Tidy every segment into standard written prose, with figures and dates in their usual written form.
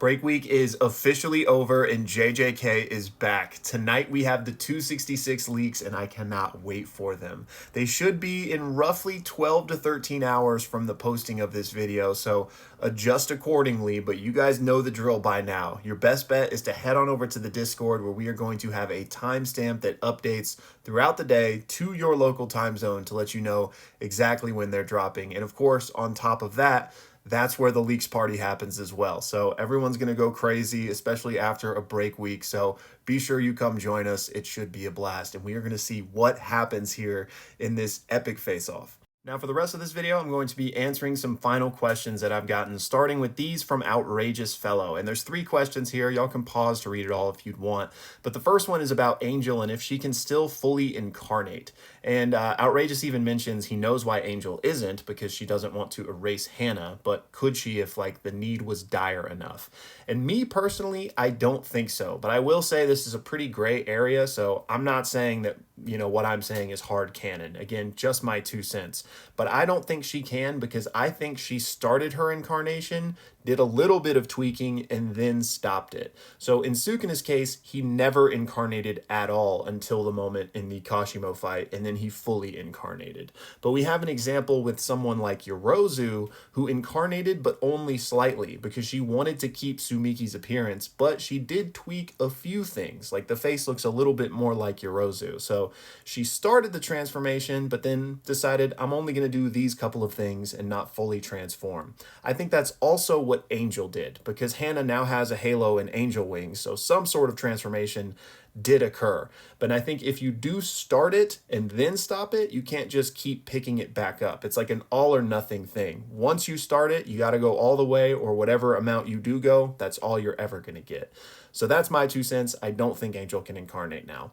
Break week is officially over and JJK is back. Tonight we have the 266 leaks and I cannot wait for them. They should be in roughly 12 to 13 hours from the posting of this video, so adjust accordingly, but you guys know the drill by now. Your best bet is to head on over to the Discord where we are going to have a timestamp that updates throughout the day to your local time zone to let you know exactly when they're dropping. And of course, on top of that, that's where the leaks party happens as well. So everyone's going to go crazy, especially after a break week. So be sure you come join us. It should be a blast. And we are going to see what happens here in this epic face-off. Now for the rest of this video, I'm going to be answering some final questions that I've gotten, starting with these from Outrageous Fellow. And there's 3 questions here. Y'all can pause to read it all if you'd want. But the first one is about Angel and if she can still fully incarnate. And Outrageous even mentions he knows why Angel isn't because she doesn't want to erase Hannah, but could she if like the need was dire enough? And me personally, I don't think so. But I will say this is a pretty gray area, so I'm not saying that, you know, what I'm saying is hard canon. Again, just my 2 cents. But I don't think she can because I think she started her incarnation, did a little bit of tweaking, and then stopped it. So in Sukuna's case, he never incarnated at all until the moment in the Kashimo fight, and then he fully incarnated. But we have an example with someone like Yorozu, who incarnated but only slightly because she wanted to keep Sumiki's appearance, but she did tweak a few things, like the face looks a little bit more like Yorozu. So she started the transformation, but then decided, I'm only going to do these couple of things and not fully transform. I think that's also what Angel did, because Hannah now has a halo and angel wings, so some sort of transformation did occur. But I think if you do start it and then stop it, you can't just keep picking it back up. It's like an all or nothing thing. Once you start it, you got to go all the way, or whatever amount you do go, that's all you're ever going to get. So that's my 2 cents. I don't think Angel can incarnate now.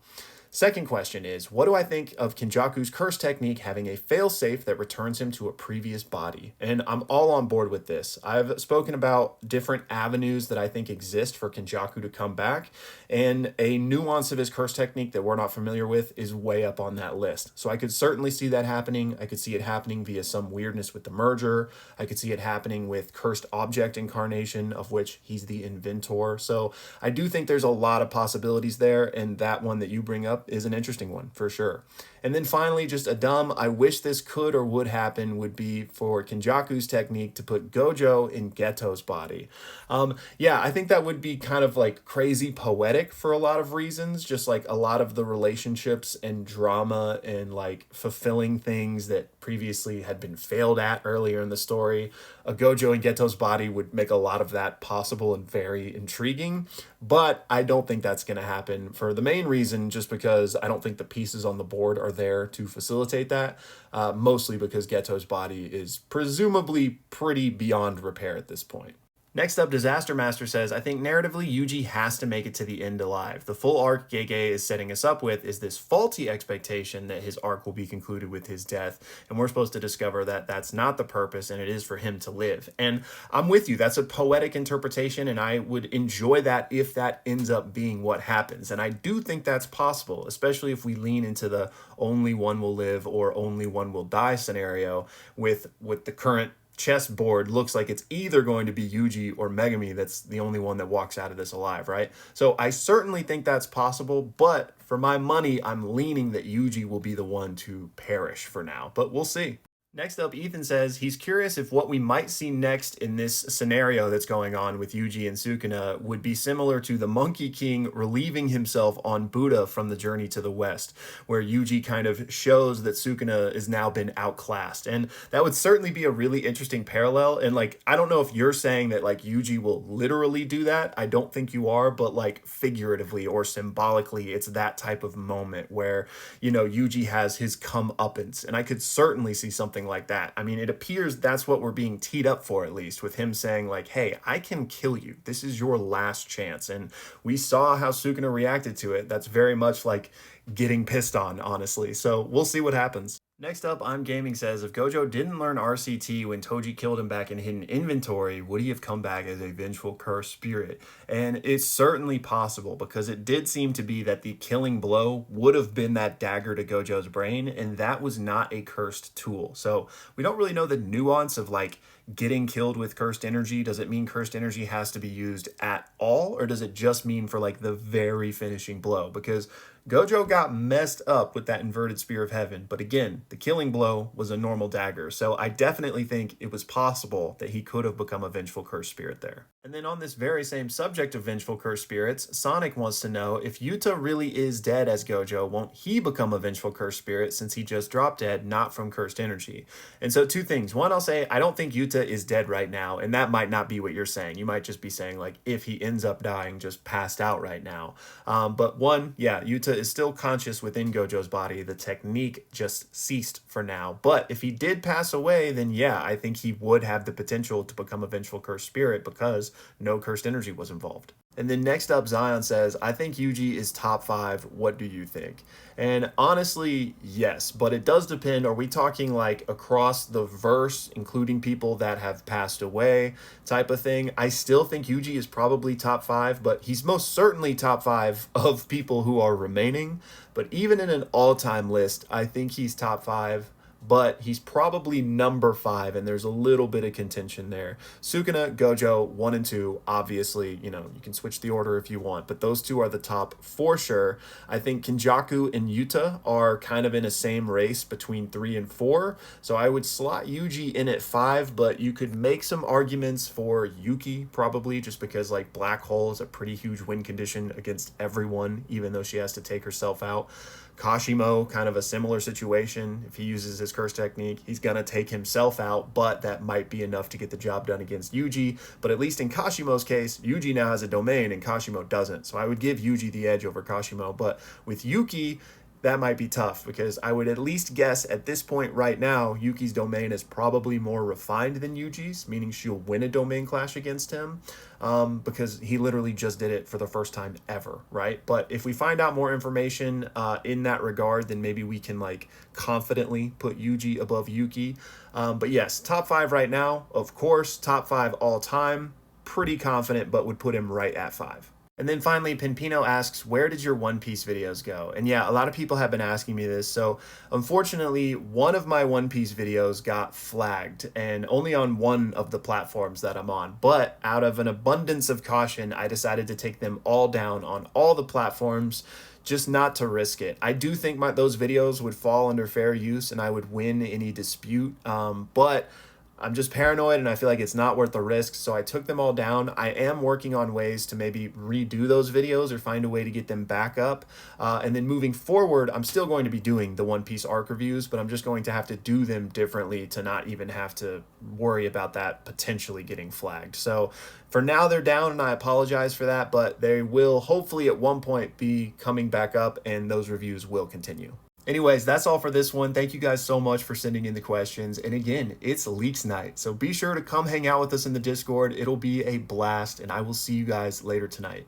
Second question is, what do I think of Kenjaku's curse technique having a failsafe that returns him to a previous body? And I'm all on board with this. I've spoken about different avenues that I think exist for Kenjaku to come back, and a nuance of his curse technique that we're not familiar with is way up on that list. So I could certainly see that happening. I could see it happening via some weirdness with the merger. I could see it happening with cursed object incarnation, of which he's the inventor. So I do think there's a lot of possibilities there, and that one that you bring up is an interesting one for sure. And then finally, just a dumb, I wish this could or would happen, would be for Kenjaku's technique to put Gojo in Geto's body. Yeah, I think that would be kind of like crazy poetic for a lot of reasons, just like a lot of the relationships and drama and like fulfilling things that previously had been failed at earlier in the story. A Gojo in Geto's body would make a lot of that possible and very intriguing, but I don't think that's going to happen for the main reason, just because I don't think the pieces on the board are there to facilitate that, mostly because Geto's body is presumably pretty beyond repair at this point. Next up, Disaster Master says, I think narratively Yuji has to make it to the end alive. The full arc Gege is setting us up with is this faulty expectation that his arc will be concluded with his death, and we're supposed to discover that that's not the purpose and it is for him to live. And I'm with you, that's a poetic interpretation, and I would enjoy that if that ends up being what happens. And I do think that's possible, especially if we lean into the only one will live or only one will die scenario with the current chessboard. Looks like it's either going to be Yuji or Megami that's the only one that walks out of this alive, right? So I certainly think that's possible, but for my money, I'm leaning that Yuji will be the one to perish for now, but we'll see. Next up, Ethan says he's curious if what we might see next in this scenario that's going on with Yuji and Sukuna would be similar to the Monkey King relieving himself on Buddha from the Journey to the West, where Yuji kind of shows that Sukuna has now been outclassed. And that would certainly be a really interesting parallel. And like, I don't know if you're saying that like Yuji will literally do that. I don't think you are, but like figuratively or symbolically, it's that type of moment where, you know, Yuji has his comeuppance. And I could certainly see something like that. I mean, it appears that's what we're being teed up for, at least, with him saying like, hey, I can kill you. This is your last chance. And we saw how Sukuna reacted to it. That's very much like getting pissed on, honestly. So we'll see what happens. Next up, I'm Gaming says, if Gojo didn't learn RCT when Toji killed him back in Hidden Inventory, would he have come back as a vengeful cursed spirit? And it's certainly possible, because it did seem to be that the killing blow would have been that dagger to Gojo's brain, and that was not a cursed tool. So we don't really know the nuance of like getting killed with cursed energy, does it mean cursed energy has to be used at all, or does it just mean for like the very finishing blow? Because Gojo got messed up with that inverted spear of heaven, but again, the killing blow was a normal dagger, so I definitely think it was possible that he could have become a vengeful cursed spirit there. And then on this very same subject of vengeful cursed spirits, Sonic wants to know if Yuta really is dead as Gojo, won't he become a vengeful cursed spirit since he just dropped dead, not from cursed energy? And so two things. One, I'll say I don't think Yuta is dead right now, and that might not be what you're saying. You might just be saying like if he ends up dying, just passed out right now. But one, yeah, Yuta is still conscious within Gojo's body. The technique just ceased for now. But if he did pass away, then yeah, I think he would have the potential to become a vengeful cursed spirit because no cursed energy was involved. And then next up, Zion says, I think Yuji is top 5. What do you think? And honestly, yes, but it does depend. Are we talking like across the verse, including people that have passed away type of thing? I still think Yuji is probably top 5, but he's most certainly top 5 of people who are remaining. But even in an all-time list, I think he's top 5. But he's probably number 5, and there's a little bit of contention there. Sukuna, Gojo, 1 and 2, obviously, you can switch the order if you want, but those two are the top for sure. I think Kenjaku and Yuta are kind of in a same race between 3 and 4, so I would slot Yuji in at 5, but you could make some arguments for Yuki, probably, just because, like, Black Hole is a pretty huge win condition against everyone, even though she has to take herself out. Kashimo, kind of a similar situation. If he uses his curse technique, he's going to take himself out, but that might be enough to get the job done against Yuji. But at least in Kashimo's case, Yuji now has a domain and Kashimo doesn't. So I would give Yuji the edge over Kashimo. But with Yuki, that might be tough because I would at least guess at this point right now, Yuki's domain is probably more refined than Yuji's, meaning she'll win a domain clash against him because he literally just did it for the first time ever, right? But if we find out more information in that regard, then maybe we can like confidently put Yuji above Yuki. But yes, top 5 right now, of course, top 5 all time, pretty confident, but would put him right at 5. And then finally, Pinpino asks, where did your One Piece videos go? And yeah, a lot of people have been asking me this. So unfortunately, one of my One Piece videos got flagged and only on one of the platforms that I'm on. But out of an abundance of caution, I decided to take them all down on all the platforms, just not to risk it. I do think those videos would fall under fair use and I would win any dispute. But I'm just paranoid and I feel like it's not worth the risk, so I took them all down. I am working on ways to maybe redo those videos or find a way to get them back up. And then moving forward, I'm still going to be doing the One Piece arc reviews, but I'm just going to have to do them differently to not even have to worry about that potentially getting flagged. So for now, they're down and I apologize for that, but they will hopefully at one point be coming back up and those reviews will continue. Anyways, that's all for this one. Thank you guys so much for sending in the questions. And again, it's Leaks Night, so be sure to come hang out with us in the Discord. It'll be a blast, and I will see you guys later tonight.